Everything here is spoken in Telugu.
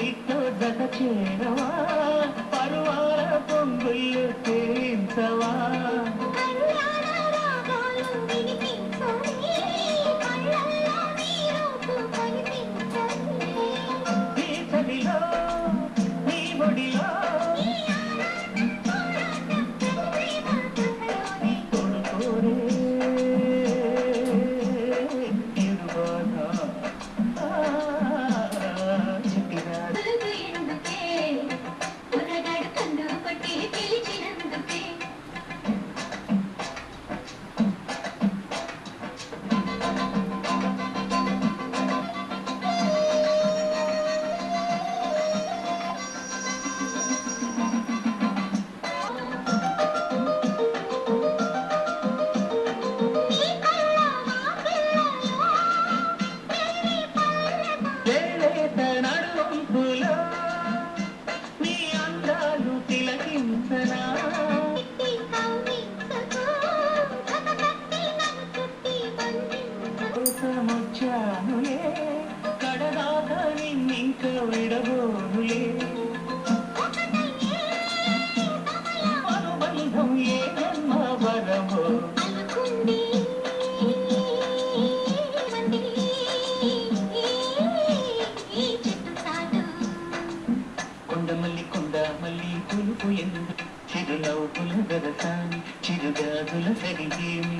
నీతో జత చేరవా పరువాల పొంగుళ్ళు తేలించవా నీ చలిలో నీ ఒడిలో కొడుకోరే ముచ్చానులే కడదాకా నిన్నింక విడబోనులే అనుబంధం ఏ జన్మ వరమో కొండమల్లి కొండమల్లి పులుపు ఎందు చిరునవ్వుల దరసాని చిరుగాదుల సరిగేమి